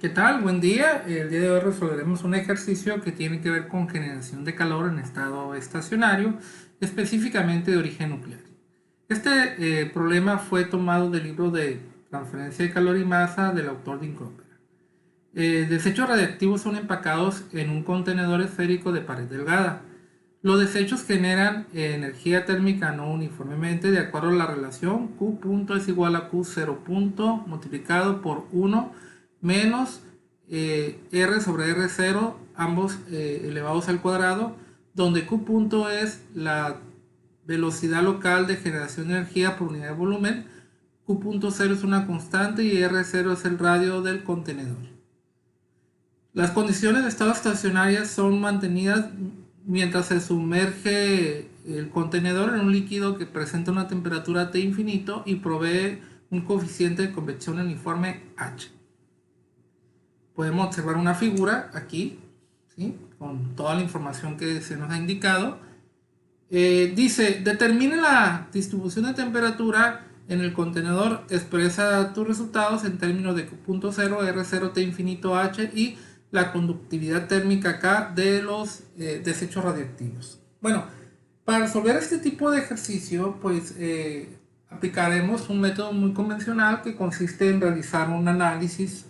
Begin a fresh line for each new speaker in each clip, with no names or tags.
¿Qué tal? Buen día. El día de hoy resolveremos un ejercicio que tiene que ver con generación de calor en estado estacionario, específicamente de origen nuclear. Este problema fue tomado del libro de Transferencia de calor y masa del autor Dean Cropper. Desechos radiactivos son empacados en un contenedor esférico de pared delgada. Los desechos generan energía térmica no uniformemente de acuerdo a la relación Q punto es igual a Q0 punto multiplicado por 1 menos R sobre R0, ambos elevados al cuadrado, donde Q punto es la velocidad local de generación de energía por unidad de volumen, Q punto 0 es una constante y R0 es el radio del contenedor. Las condiciones de estado estacionarias son mantenidas mientras se sumerge el contenedor en un líquido que presenta una temperatura T infinito y provee un coeficiente de convección uniforme H. Podemos observar una figura aquí, ¿sí?, con toda la información que se nos ha indicado. Dice, determine la distribución de temperatura en el contenedor, expresa tus resultados en términos de Q.0, R0, T infinito H y la conductividad térmica K de los desechos radiactivos. Bueno, para resolver este tipo de ejercicio, pues aplicaremos un método muy convencional que consiste en realizar un análisis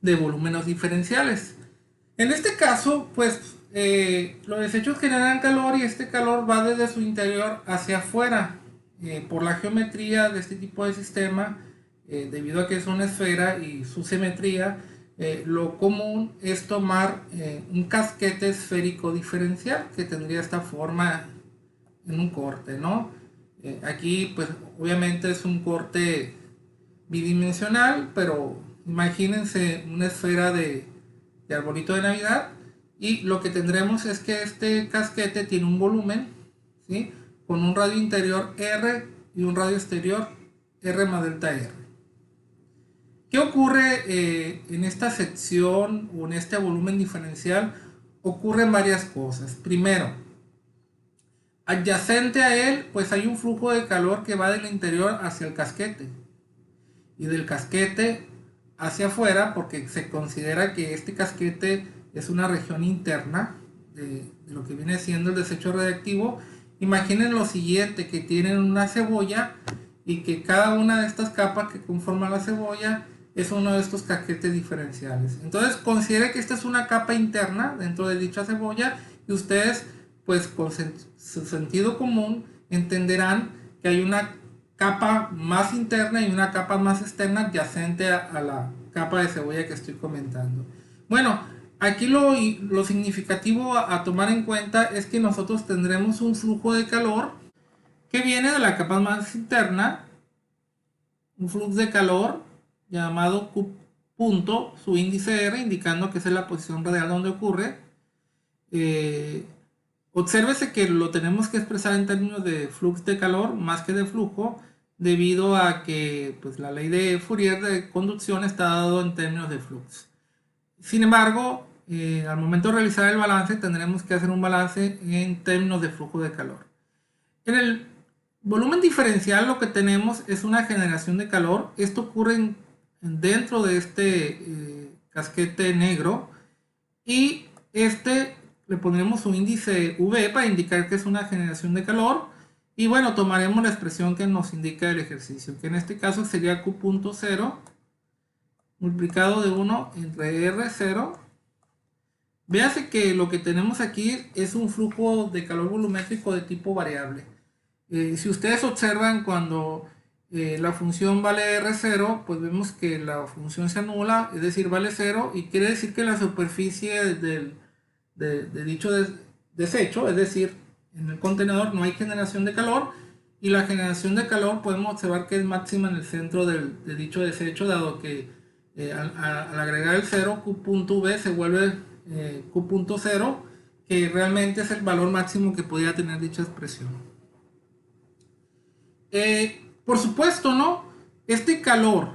de volúmenes diferenciales. En este caso, pues los desechos generan calor y este calor va desde su interior hacia afuera. Por la geometría de este tipo de sistema, debido a que es una esfera y su simetría, lo común es tomar un casquete esférico diferencial que tendría esta forma en un corte, ¿no? Aquí pues obviamente es un corte bidimensional, pero imagínense una esfera de arbolito de Navidad y lo que tendremos es que este casquete tiene un volumen, ¿sí?, con un radio interior R y un radio exterior R más delta R. ¿Qué ocurre en esta sección o en este volumen diferencial? Ocurren varias cosas. Primero, adyacente a él, pues hay un flujo de calor que va del interior hacia el casquete y del casquete hacia afuera, porque se considera que este casquete es una región interna de lo que viene siendo el desecho radiactivo. Imaginen lo siguiente, que tienen una cebolla y que cada una de estas capas que conforman la cebolla es uno de estos casquetes diferenciales. Entonces considere que esta es una capa interna dentro de dicha cebolla y ustedes pues con su sentido común entenderán que hay una capa más interna y una capa más externa adyacente a la capa de cebolla que estoy comentando. Bueno, aquí lo significativo a tomar en cuenta es que nosotros tendremos un flujo de calor que viene de la capa más interna, un flujo de calor llamado Q punto, su índice R, indicando que esa es la posición radial donde ocurre. Obsérvese que lo tenemos que expresar en términos de flux de calor más que de flujo, debido a que pues, la ley de Fourier de conducción está dado en términos de flux. Sin embargo, al momento de realizar el balance tendremos que hacer un balance en términos de flujo de calor. En el volumen diferencial lo que tenemos es una generación de calor. Esto ocurre dentro de este casquete negro y le pondremos un índice V para indicar que es una generación de calor. Y bueno, tomaremos la expresión que nos indica el ejercicio, que en este caso sería Q.0 multiplicado de 1 entre R0. Véase que lo que tenemos aquí es un flujo de calor volumétrico de tipo variable. Si ustedes observan cuando la función vale R0, pues vemos que la función se anula, es decir, vale 0, y quiere decir que la superficie de dicho desecho, es decir, en el contenedor no hay generación de calor, y la generación de calor podemos observar que es máxima en el centro de dicho desecho, dado que al agregar el 0, Q.V se vuelve Q.0, que realmente es el valor máximo que podría tener dicha expresión. Por supuesto, ¿no? Este calor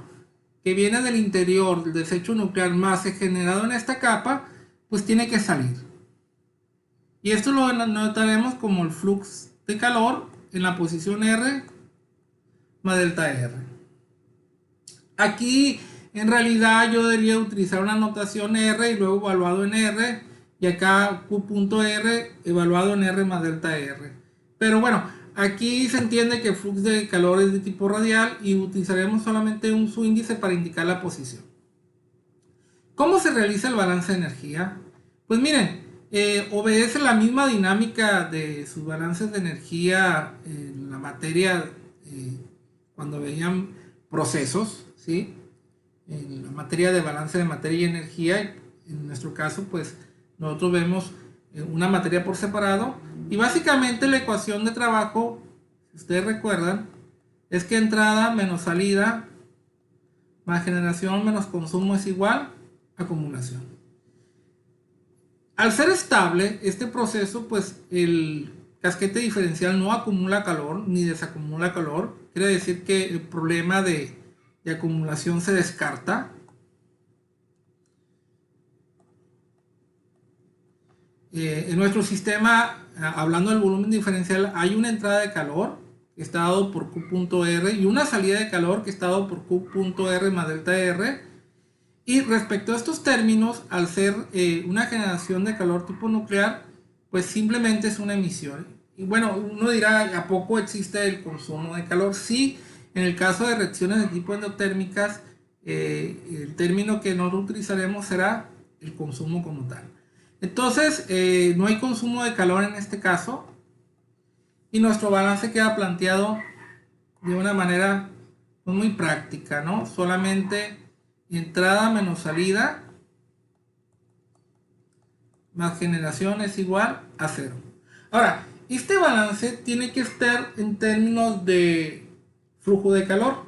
que viene del interior del desecho nuclear más generado en esta capa, pues tiene que salir. Y esto lo notaremos como el flux de calor en la posición R más delta R. Aquí en realidad yo debería utilizar una notación R y luego evaluado en R, y acá Q.R evaluado en R más delta R. Pero bueno, aquí se entiende que el flujo de calor es de tipo radial y utilizaremos solamente un subíndice para indicar la posición. ¿Cómo se realiza el balance de energía? Pues miren, obedece la misma dinámica de sus balances de energía en la materia cuando veían procesos, ¿sí? En la materia de balance de materia y energía, en nuestro caso, pues nosotros vemos una materia por separado y básicamente la ecuación de trabajo, si ustedes recuerdan, es que entrada menos salida más generación menos consumo es igual a acumulación. Al ser estable este proceso, pues el casquete diferencial no acumula calor ni desacumula calor. Quiere decir que el problema de acumulación se descarta. En nuestro sistema, hablando del volumen diferencial, hay una entrada de calor que está dado por Q.R y una salida de calor que está dado por Q.R más delta R. Y respecto a estos términos, al ser una generación de calor tipo nuclear, pues simplemente es una emisión. Y bueno, uno dirá, ¿a poco existe el consumo de calor? Sí, en el caso de reacciones de tipo endotérmicas, el término que nosotros utilizaremos será el consumo como tal. Entonces, no hay consumo de calor en este caso y nuestro balance queda planteado de una manera muy práctica, ¿no? Solamente entrada menos salida más generación es igual a 0. Ahora, este balance tiene que estar en términos de flujo de calor.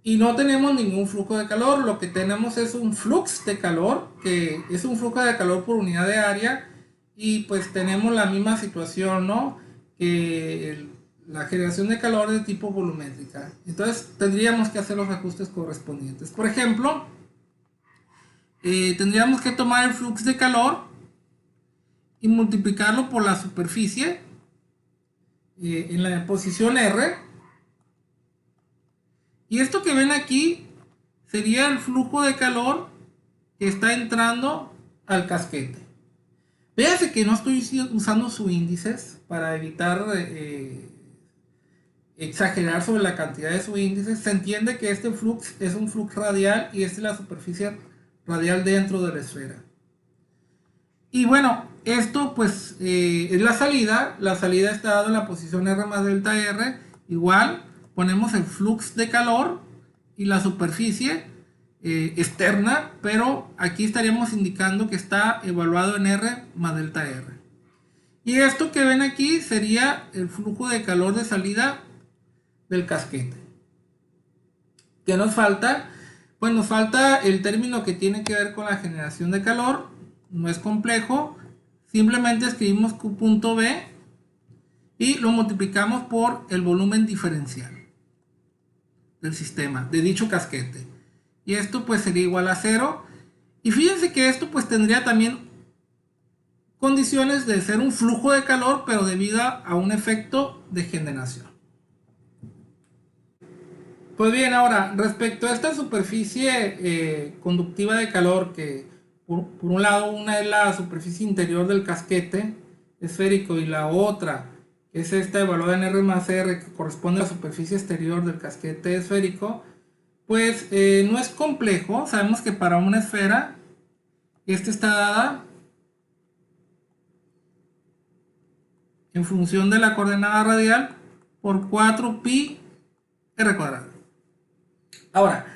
Y no tenemos ningún flujo de calor, lo que tenemos es un flux de calor, que es un flujo de calor por unidad de área, y pues tenemos la misma situación, ¿no? Que la generación de calor de tipo volumétrica. Entonces tendríamos que hacer los ajustes correspondientes. Por ejemplo, tendríamos que tomar el flux de calor y multiplicarlo por la superficie en la posición R. Y esto que ven aquí sería el flujo de calor que está entrando al casquete. Véase que no estoy usando subíndices para evitar exagerar sobre la cantidad de subíndices. Se entiende que este flux es un flux radial y esta es la superficie radial dentro de la esfera. Y bueno, esto pues es la salida. La salida está dada en la posición R más delta R. Igual ponemos el flux de calor y la superficie externa, pero aquí estaríamos indicando que está evaluado en R más delta R. Y esto que ven aquí sería el flujo de calor de salida del casquete. ¿Qué nos falta? Pues nos falta el término que tiene que ver con la generación de calor. No es complejo, simplemente escribimos Q.B y lo multiplicamos por el volumen diferencial del sistema, de dicho casquete. Y esto pues sería igual a 0. Y fíjense que esto pues tendría también condiciones de ser un flujo de calor, pero debido a un efecto de generación. Pues bien, ahora, respecto a esta superficie conductiva de calor, que por un lado una es la superficie interior del casquete esférico y la otra es esta evaluada en R más R, que corresponde a la superficie exterior del casquete esférico, pues no es complejo. Sabemos que para una esfera esta está dada en función de la coordenada radial por 4pi r cuadrado. Ahora,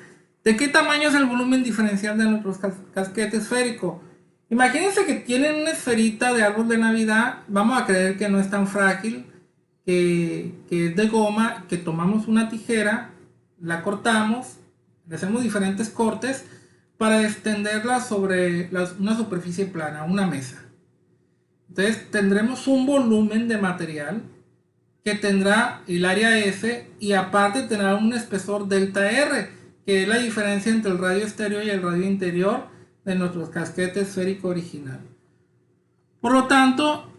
¿de qué tamaño es el volumen diferencial de nuestro casquete esférico? Imagínense que tienen una esferita de árbol de Navidad. Vamos a creer que no es tan frágil, que es de goma, que tomamos una tijera, la cortamos, le hacemos diferentes cortes para extenderla sobre una superficie plana, una mesa. Entonces tendremos un volumen de material que tendrá el área S y aparte tendrá un espesor delta R, que es la diferencia entre el radio exterior y el radio interior de nuestro casquete esférico original. Por lo tanto,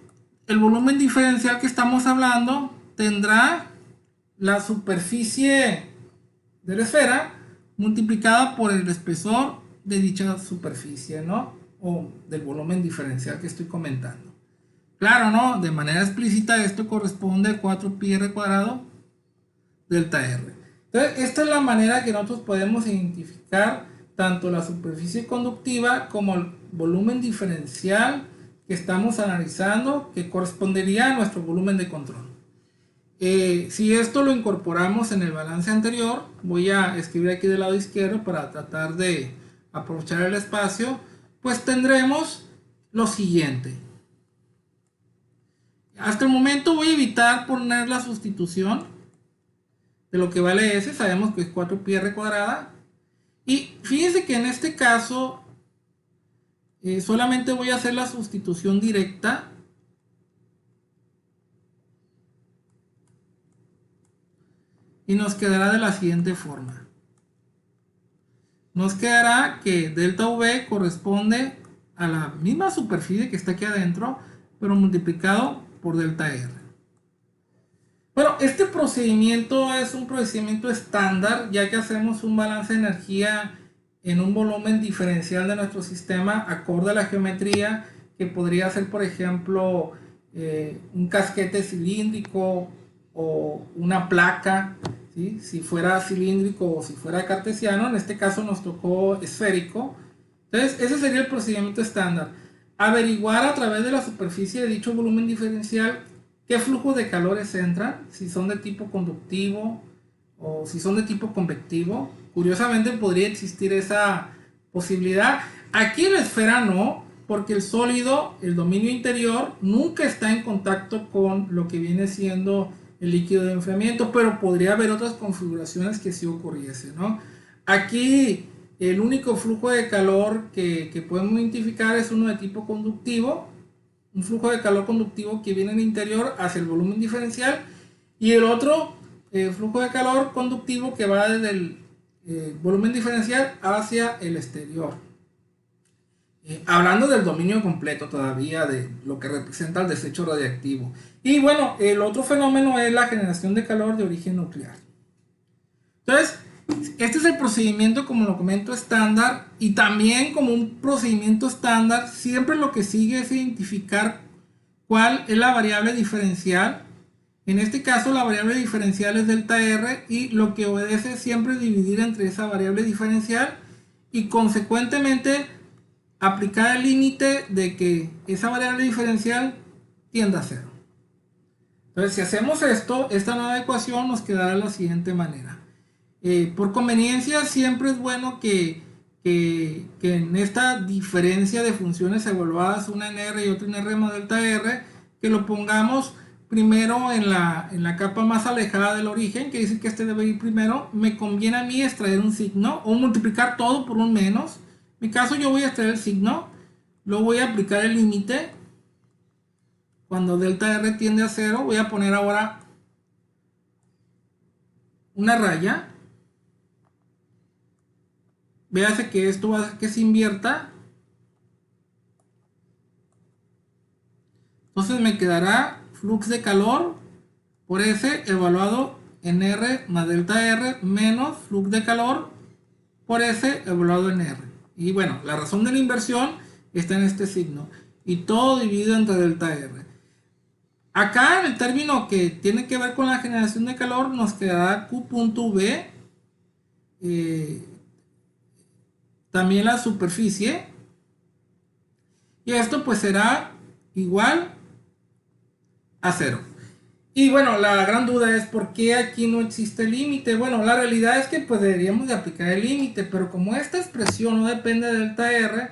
el volumen diferencial que estamos hablando tendrá la superficie de la esfera multiplicada por el espesor de dicha superficie, ¿no? O del volumen diferencial que estoy comentando. Claro, ¿no? De manera explícita esto corresponde a 4πr² delta R. Entonces, esta es la manera que nosotros podemos identificar tanto la superficie conductiva como el volumen diferencial que estamos analizando, que correspondería a nuestro volumen de control. Si esto lo incorporamos en el balance anterior, voy a escribir aquí del lado izquierdo para tratar de aprovechar el espacio, pues tendremos lo siguiente. Hasta el momento voy a evitar poner la sustitución de lo que vale S, sabemos que es 4πr². Y fíjense que en este caso solamente voy a hacer la sustitución directa. Y nos quedará de la siguiente forma. Nos quedará que delta V corresponde a la misma superficie que está aquí adentro, pero multiplicado por delta R. Bueno, este procedimiento es un procedimiento estándar, ya que hacemos un balance de energía en un volumen diferencial de nuestro sistema acorde a la geometría, que podría ser, por ejemplo, un casquete cilíndrico o una placa, ¿sí? Si fuera cilíndrico o si fuera cartesiano. En este caso nos tocó esférico. Entonces, ese sería el procedimiento estándar. Averiguar a través de la superficie de dicho volumen diferencial qué flujo de calores entran, si son de tipo conductivo o si son de tipo convectivo. Curiosamente podría existir esa posibilidad. Aquí en la esfera no, porque el sólido, el dominio interior, nunca está en contacto con lo que viene siendo el líquido de enfriamiento, pero podría haber otras configuraciones que sí ocurriese, ¿no? Aquí el único flujo de calor que podemos identificar es uno de tipo conductivo, un flujo de calor conductivo que viene del interior hacia el volumen diferencial, y el otro flujo de calor conductivo que va desde el volumen diferencial hacia el exterior. Hablando del dominio completo todavía, de lo que representa el desecho radiactivo. Y bueno, el otro fenómeno es la generación de calor de origen nuclear. Entonces, este es el procedimiento, como lo comento, estándar. Y también, como un procedimiento estándar, siempre lo que sigue es identificar cuál es la variable diferencial. En este caso, la variable diferencial es delta R, y lo que obedece siempre es dividir entre esa variable diferencial y consecuentemente aplicar el límite de que esa variable diferencial tienda a cero. Entonces, si hacemos esto, esta nueva ecuación nos quedará de la siguiente manera. Por conveniencia, siempre es bueno que en esta diferencia de funciones evaluadas, una en R y otra en R más delta R, que lo pongamos primero en la capa más alejada del origen, que dice que este debe ir primero. Me conviene a mí extraer un signo o multiplicar todo por un menos. En mi caso, yo voy a extraer el signo, luego voy a aplicar el límite. Cuando delta R tiende a 0, voy a poner ahora una raya. Véase que esto va a hacer que se invierta. Entonces me quedará flux de calor por S evaluado en R más delta R menos flux de calor por S evaluado en R. Y bueno, la razón de la inversión está en este signo. Y todo dividido entre delta R. Acá en el término que tiene que ver con la generación de calor nos quedará Q.V. También la superficie. Y esto pues será igual a 0. Y bueno, la gran duda es por qué aquí no existe límite. Bueno, la realidad es que pues deberíamos de aplicar el límite, pero como esta expresión no depende de delta R,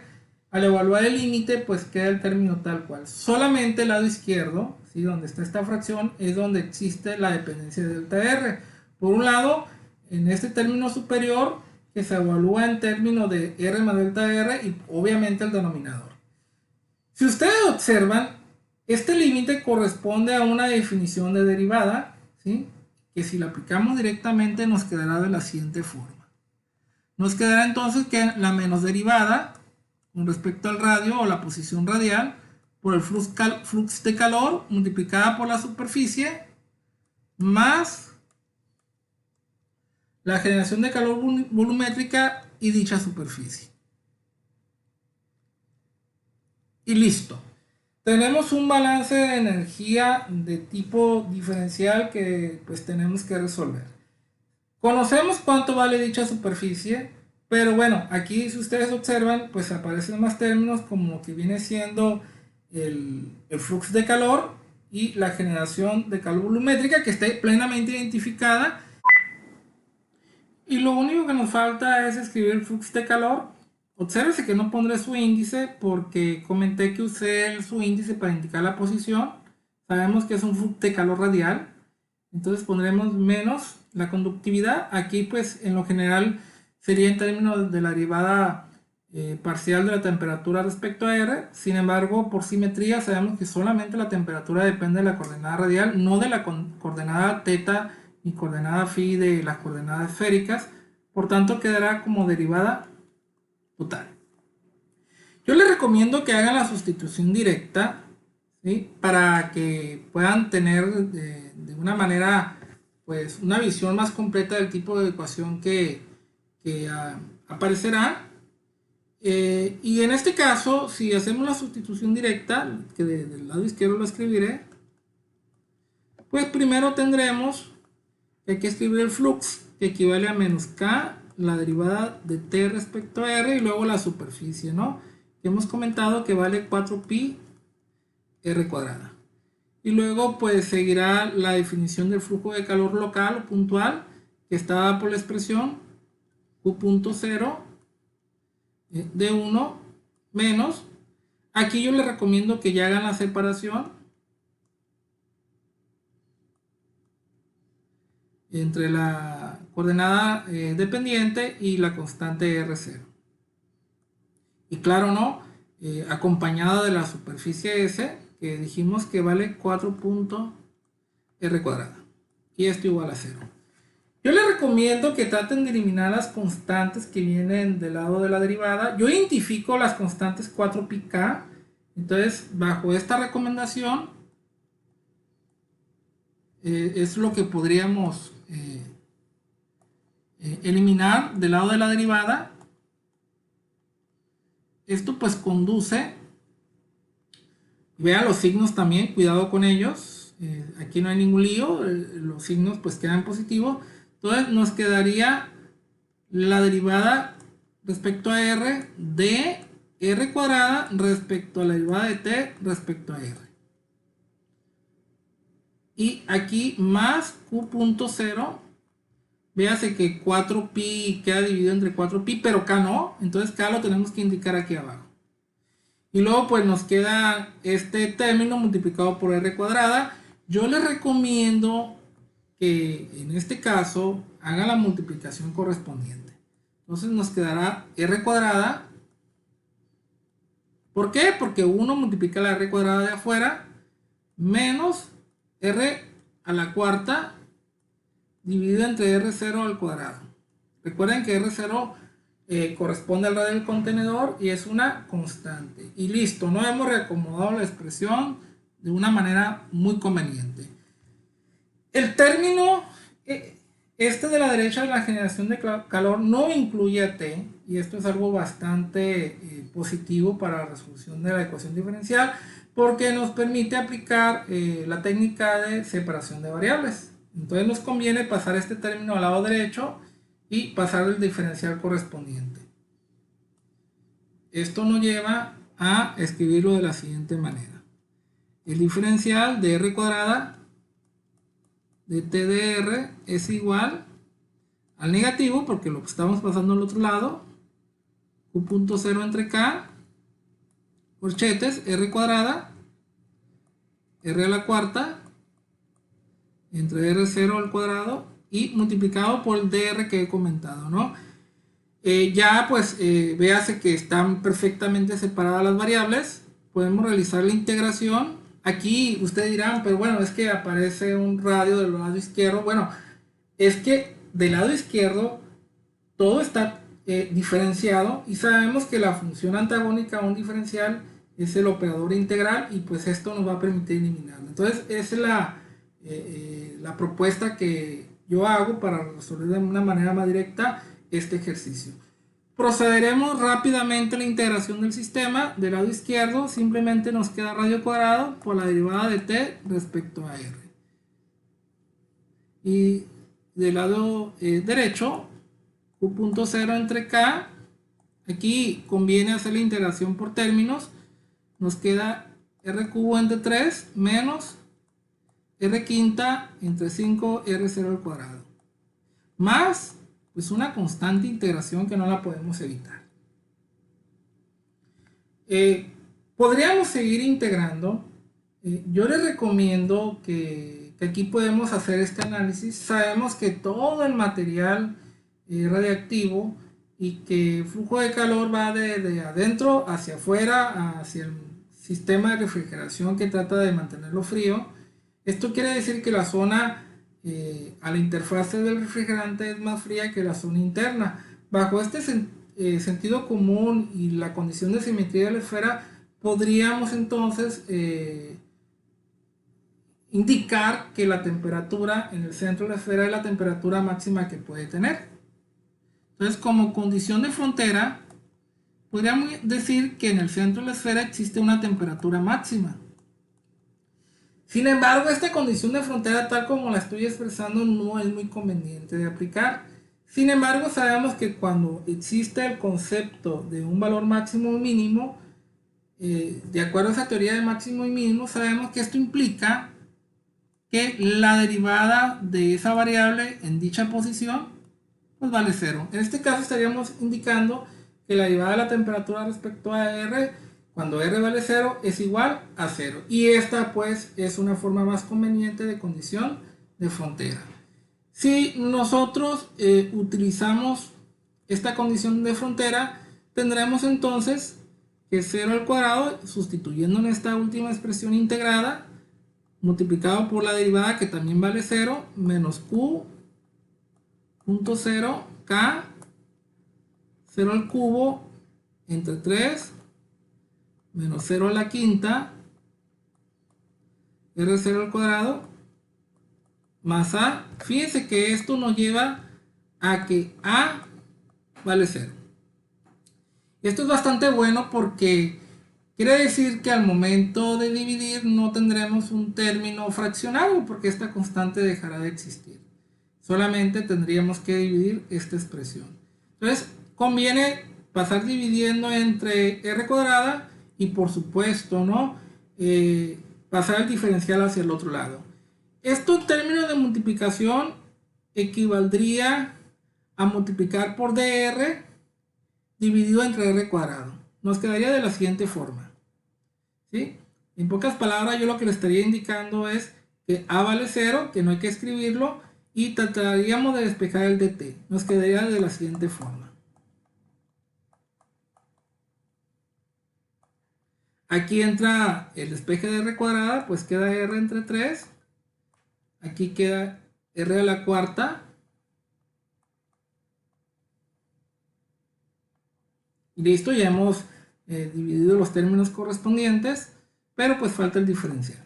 al evaluar el límite pues queda el término tal cual. Solamente el lado izquierdo, ¿sí? Donde está esta fracción, es donde existe la dependencia de delta R. Por un lado, en este término superior, que se evalúa en términos de R más delta R, y obviamente el denominador. Si ustedes observan, este límite corresponde a una definición de derivada, ¿sí? Que si la aplicamos directamente nos quedará de la siguiente forma. Nos quedará entonces que la menos derivada con respecto al radio o la posición radial por el flux de calor multiplicada por la superficie más la generación de calor volumétrica y dicha superficie. Y listo. Tenemos un balance de energía de tipo diferencial que pues tenemos que resolver. Conocemos cuánto vale dicha superficie, pero bueno, aquí si ustedes observan, pues aparecen más términos como lo que viene siendo el flux de calor y la generación de calor volumétrica que esté plenamente identificada. Y lo único que nos falta es escribir el flux de calor. Obsérvese que no pondré su índice porque comenté que usé su índice para indicar la posición. Sabemos que es un flux de calor radial. Entonces pondremos menos la conductividad. Aquí pues en lo general sería en términos de la derivada parcial de la temperatura respecto a R. Sin embargo, por simetría sabemos que solamente la temperatura depende de la coordenada radial, no de la coordenada teta ni coordenada phi de las coordenadas esféricas. Por tanto quedará como derivada total. Yo les recomiendo que hagan la sustitución directa, ¿sí? Para que puedan tener de una manera pues una visión más completa del tipo de ecuación que aparecerá. Y en este caso, si hacemos la sustitución directa, que del lado izquierdo lo escribiré, pues primero tendremos que hay que escribir el flux, que equivale a menos k, la derivada de t respecto a r, y luego la superficie, ¿no? Que hemos comentado que vale 4pi r cuadrada. Y luego pues seguirá la definición del flujo de calor local o puntual, que está dada por la expresión Q.0 de 1 menos. Aquí yo les recomiendo que ya hagan la separación entre la coordenada dependiente y la constante R0. Y claro, ¿no? Acompañada de la superficie S, que dijimos que vale 4.r cuadrada. Y esto igual a 0. Yo les recomiendo que traten de eliminar las constantes que vienen del lado de la derivada. Yo identifico las constantes 4πk. Entonces, bajo esta recomendación, es lo que podríamos eliminar del lado de la derivada. Esto pues conduce, vean los signos también, cuidado con ellos, aquí no hay ningún lío, los signos pues quedan positivos. Entonces nos quedaría la derivada respecto a r de r cuadrada respecto a la derivada de t respecto a r. Y aquí más q.0, véase que 4pi queda dividido entre 4pi, pero k no, entonces k lo tenemos que indicar aquí abajo. Y luego pues nos queda este término multiplicado por r cuadrada. Yo les recomiendo que en este caso haga la multiplicación correspondiente. Entonces nos quedará r cuadrada. ¿Por qué? Porque 1 multiplica la r cuadrada de afuera menos r a la cuarta dividido entre r0 al cuadrado. Recuerden que r0 corresponde al radio del contenedor y es una constante. Y listo, no hemos reacomodado la expresión de una manera muy conveniente. El término este de la derecha de la generación de calor no incluye a t, y esto es algo bastante positivo para la resolución de la ecuación diferencial, porque nos permite aplicar la técnica de separación de variables. Entonces nos conviene pasar este término al lado derecho y pasar el diferencial correspondiente. Esto nos lleva a escribirlo de la siguiente manera. El diferencial de r cuadrada de t de r es igual al negativo, porque lo estamos pasando al otro lado, q.0 entre k, corchetes, r cuadrada, r a la cuarta, entre r0 al cuadrado, y multiplicado por el dr que he comentado, ¿no? Ya pues véase que están perfectamente separadas las variables. Podemos realizar la integración. Aquí ustedes dirán, pero bueno, es que aparece un radio del lado izquierdo. Bueno, es que del lado izquierdo todo está diferenciado, y sabemos que la función antagónica a un diferencial es el operador integral, y pues esto nos va a permitir eliminarlo. Entonces esa es la propuesta que yo hago para resolver de una manera más directa este ejercicio. Procederemos rápidamente a la integración del sistema. Del lado izquierdo simplemente nos queda radio cuadrado por la derivada de t respecto a r. Y del lado derecho, q.0 entre k. Aquí conviene hacer la integración por términos. Nos queda r cubo entre 3 menos r quinta entre 5 r0 al cuadrado. Más pues una constante integración que no la podemos evitar. Podríamos seguir integrando. Yo les recomiendo que aquí podemos hacer este análisis. Sabemos que todo el material radiactivo y que el flujo de calor va de adentro hacia afuera, hacia el sistema de refrigeración que trata de mantenerlo frío. Esto quiere decir que la zona a la interfase del refrigerante es más fría que la zona interna. Bajo este sentido común y la condición de simetría de la esfera, podríamos entonces indicar que la temperatura en el centro de la esfera es la temperatura máxima que puede tener. Entonces, como condición de frontera, podríamos decir que en el centro de la esfera existe una temperatura máxima. Sin embargo, esta condición de frontera, tal como la estoy expresando, no es muy conveniente de aplicar. Sin embargo, sabemos que cuando existe el concepto de un valor máximo o mínimo, de acuerdo a esa teoría de máximo y mínimo, sabemos que esto implica que la derivada de esa variable en dicha posición pues vale 0. En este caso estaríamos indicando que la derivada de la temperatura respecto a R, cuando R vale 0, es igual a 0. Y esta pues es una forma más conveniente de condición de frontera. Si nosotros utilizamos esta condición de frontera, tendremos entonces que 0 al cuadrado, sustituyendo en esta última expresión integrada, multiplicado por la derivada que también vale 0, menos q.0 k 0 al cubo entre 3 menos 0 a la quinta r0 al cuadrado más a. Fíjense que esto nos lleva a que a vale 0. Esto es bastante bueno porque quiere decir que al momento de dividir no tendremos un término fraccionado porque esta constante dejará de existir. Solamente tendríamos que dividir esta expresión. Entonces conviene pasar dividiendo entre r cuadrada y por supuesto, ¿no? Pasar el diferencial hacia el otro lado. Esto en términos de multiplicación equivaldría a multiplicar por dr dividido entre r cuadrado. Nos quedaría de la siguiente forma, ¿sí? En pocas palabras, yo lo que le estaría indicando es que a vale 0, que no hay que escribirlo, y trataríamos de despejar el dt. Nos quedaría de la siguiente forma. Aquí entra el despeje de r cuadrada, pues queda r entre 3. Aquí queda r a la cuarta. Listo, ya hemos dividido los términos correspondientes, pero pues falta el diferencial.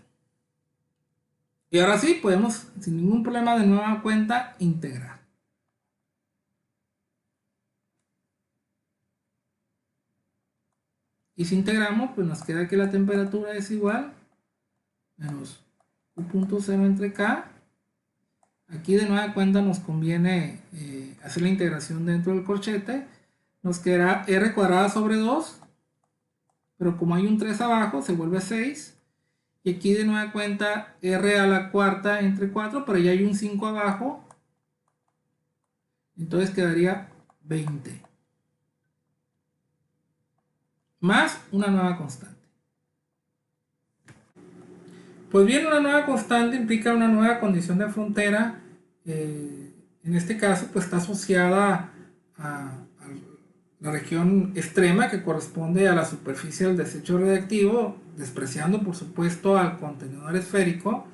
Y ahora sí, podemos sin ningún problema de nueva cuenta integrar. Y si integramos, pues nos queda que la temperatura es igual menos q.0 entre k. Aquí de nueva cuenta nos conviene hacer la integración dentro del corchete. Nos quedará r cuadrada sobre 2, pero como hay un 3 abajo, se vuelve 6. Y aquí de nueva cuenta r a la cuarta entre 4, pero ya hay un 5 abajo. Entonces quedaría 20. Más una nueva constante. Pues bien, una nueva constante implica una nueva condición de frontera. En este caso, pues está asociada a la región extrema que corresponde a la superficie del desecho radiactivo, despreciando por supuesto al contenedor esférico,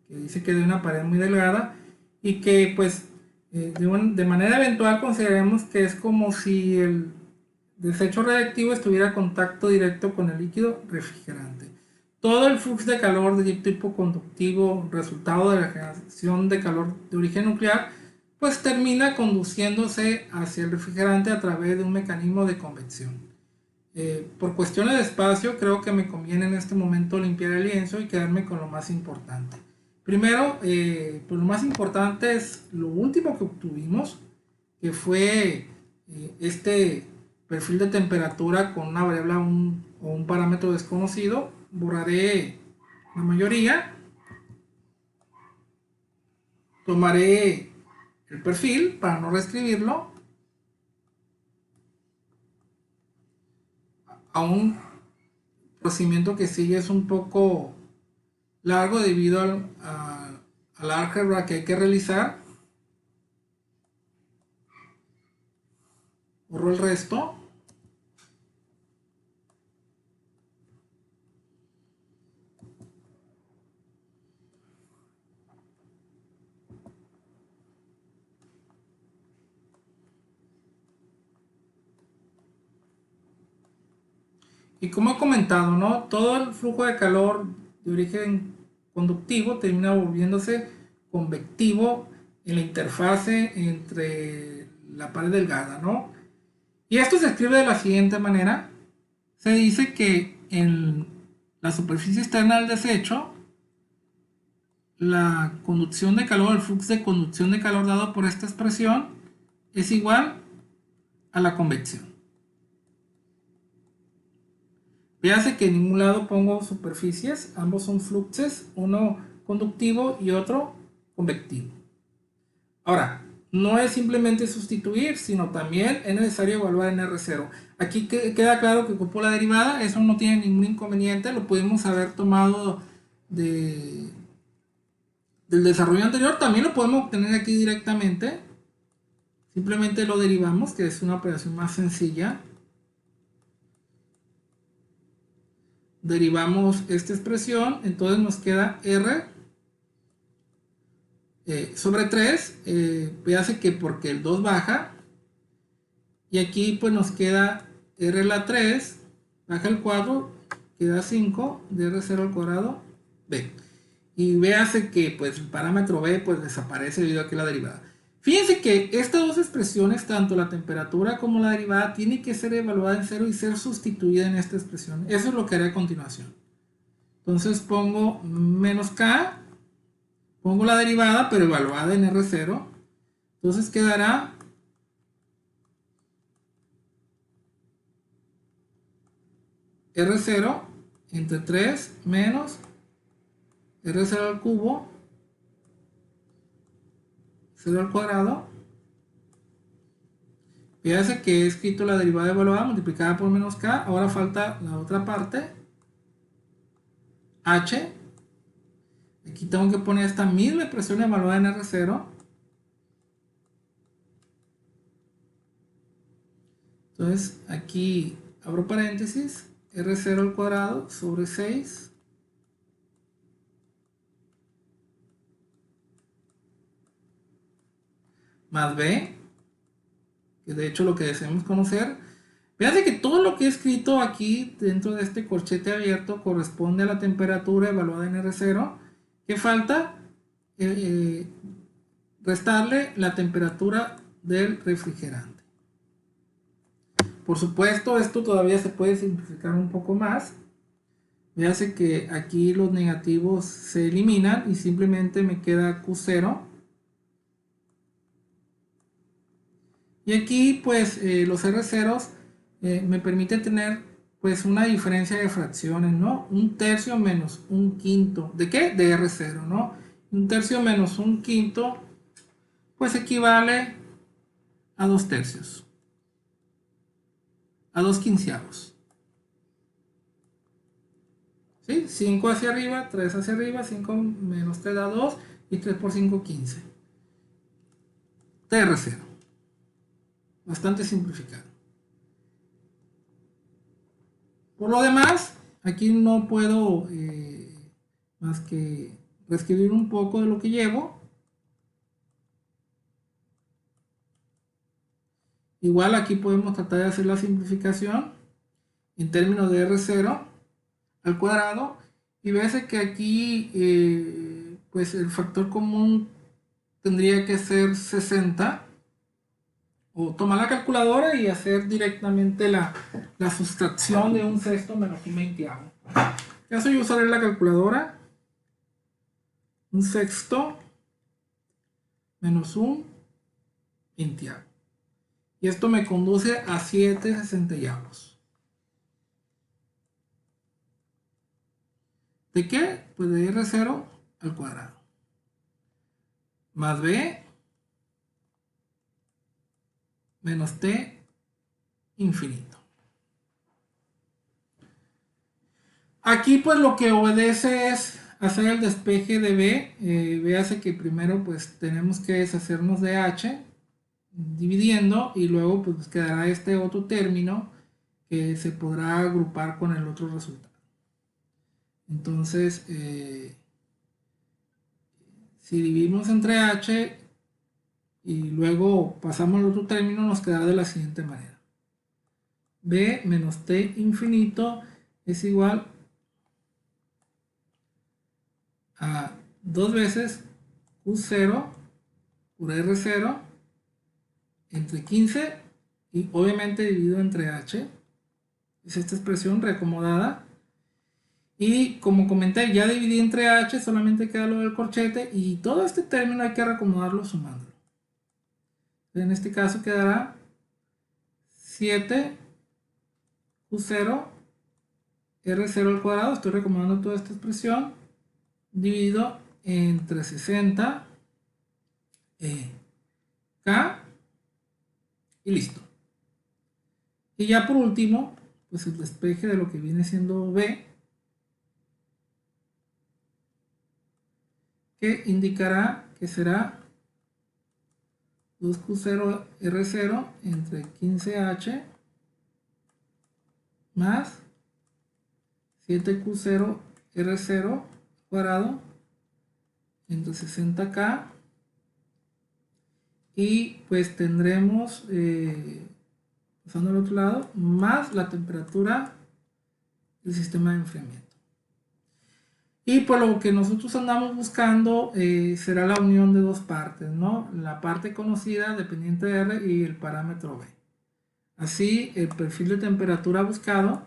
que dice que es de una pared muy delgada y que pues de manera eventual consideremos que es como si el desecho radiactivo estuviera en contacto directo con el líquido refrigerante. Todo el flujo de calor de tipo conductivo resultado de la generación de calor de origen nuclear pues termina conduciéndose hacia el refrigerante a través de un mecanismo de convección. Por cuestiones de espacio, creo que me conviene en este momento limpiar el lienzo y quedarme con lo más importante. Primero, pues lo más importante es lo último que obtuvimos, que fue este perfil de temperatura con una variable o un parámetro desconocido. Borraré la mayoría, tomaré el perfil para no reescribirlo a un procedimiento que sigue es un poco largo debido al álgebra que hay que realizar. Borro el resto. Y como he comentado, ¿no? Todo el flujo de calor de origen conductivo termina volviéndose convectivo en la interfase entre la pared delgada, ¿no? Y esto se escribe de la siguiente manera. Se dice que en la superficie externa del desecho, la conducción de calor, el flujo de conducción de calor dado por esta expresión es igual a la convección. Véase que en ningún lado pongo superficies, ambos son fluxes, uno conductivo y otro convectivo. Ahora, no es simplemente sustituir, sino también es necesario evaluar en R0. Aquí queda claro que ocupó la derivada, eso no tiene ningún inconveniente, lo pudimos haber tomado del desarrollo anterior, también lo podemos obtener aquí directamente. Simplemente lo derivamos, que es una operación más sencilla. Derivamos esta expresión, entonces nos queda R sobre 3, véase que porque el 2 baja, y aquí pues nos queda R a la 3, baja el 4, queda 5, de R0 al cuadrado, B. Y véase que pues el parámetro B pues desaparece debido a que la derivada. Fíjense que estas dos expresiones, tanto la temperatura como la derivada, tienen que ser evaluadas en cero y ser sustituida en esta expresión. Eso es lo que haré a continuación. Entonces pongo menos K, pongo la derivada, pero evaluada en R0. Entonces quedará R0 entre 3 menos R0 al cubo, 0 al cuadrado. Fíjense que he escrito la derivada evaluada multiplicada por menos K. Ahora falta la otra parte, H. Aquí tengo que poner esta misma expresión evaluada en R0. Entonces aquí abro paréntesis, R0 al cuadrado sobre 6 más B, que de hecho lo que deseamos conocer. Fíjense que todo lo que he escrito aquí dentro de este corchete abierto corresponde a la temperatura evaluada en R0. ¿Qué falta? Restarle la temperatura del refrigerante. Por supuesto, esto todavía se puede simplificar un poco más. Fíjense que aquí los negativos se eliminan y simplemente me queda Q0. Y aquí pues los R0 me permiten tener pues una diferencia de fracciones, ¿no? Un tercio menos un quinto. ¿De qué? De R0, ¿no? Un tercio menos un quinto pues equivale a 2 tercios. A 2 quinceavos. ¿Sí? 5 hacia arriba, 3 hacia arriba, 5 menos 3 da 2 y 3 por 5, 15. TR0. Bastante simplificado. Por lo demás, aquí no puedo más que reescribir un poco de lo que llevo. Igual aquí podemos tratar de hacer la simplificación en términos de R0 al cuadrado y ves que aquí pues el factor común tendría que ser 60. O tomar la calculadora y hacer directamente la sustracción de un sexto menos un veinteavo. En caso yo usaré la calculadora. Un sexto menos un veinteavo. Y esto me conduce a 7 sesentavos. ¿De qué? Pues de R0 al cuadrado. Más B menos T infinito. Aquí pues lo que obedece es hacer el despeje de B. Véase que primero pues tenemos que deshacernos de H dividiendo y luego pues quedará este otro término que se podrá agrupar con el otro resultado. Entonces si dividimos entre H y luego pasamos al otro término, nos quedará de la siguiente manera: B menos T infinito es igual a 2 veces Q0 por R0 entre 15 y obviamente dividido entre H. Es esta expresión reacomodada. Y como comenté, ya dividí entre H, solamente queda lo del corchete y todo este término hay que reacomodarlo sumándolo. En este caso quedará 7 Q0 R0 al cuadrado, estoy reacomodando toda esta expresión, dividido entre 60 K y listo. Y ya por último, pues el despeje de lo que viene siendo B, que indicará que será 2Q0 R0 entre 15H más 7Q0 R0 cuadrado entre 60K, y pues tendremos pasando al otro lado más la temperatura del sistema de enfriamiento. Y por lo que nosotros andamos buscando será la unión de dos partes, ¿no? La parte conocida dependiente de R y el parámetro B. Así el perfil de temperatura buscado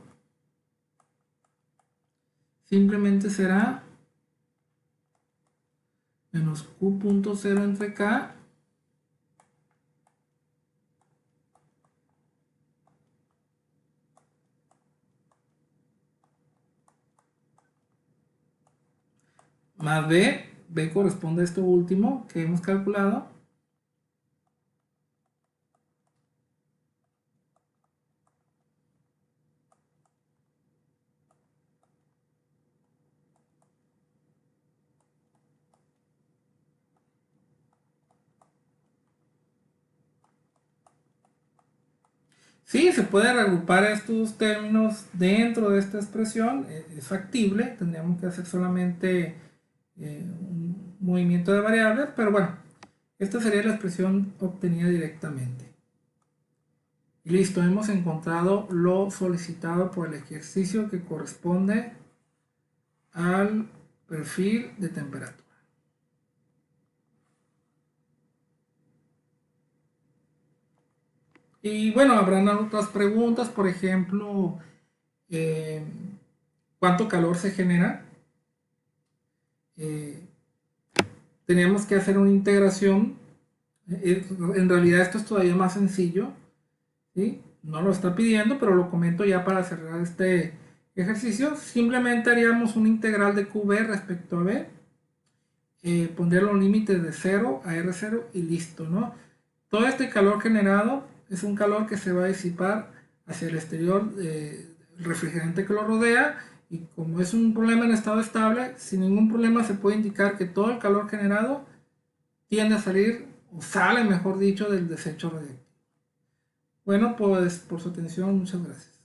simplemente será menos Q.0 entre K más B corresponde a esto último que hemos calculado, sí, se puede reagrupar estos términos dentro de esta expresión, es factible, tendríamos que hacer solamente un movimiento de variables, pero bueno, esta sería la expresión obtenida directamente. Y listo, hemos encontrado lo solicitado por el ejercicio que corresponde al perfil de temperatura. Y bueno, habrán otras preguntas, por ejemplo, ¿cuánto calor se genera? Tenemos que hacer una integración. En realidad esto es todavía más sencillo, ¿sí? No lo está pidiendo, pero lo comento ya para cerrar este ejercicio. Simplemente haríamos una integral de QB respecto a B. Pondría los límites de 0 a R0 y listo, ¿no? Todo este calor generado es un calor que se va a disipar hacia el exterior del refrigerante que lo rodea, y como es un problema en estado estable, sin ningún problema se puede indicar que todo el calor generado tiende a salir, o sale mejor dicho, del desecho radiactivo. Bueno, pues por su atención, muchas gracias.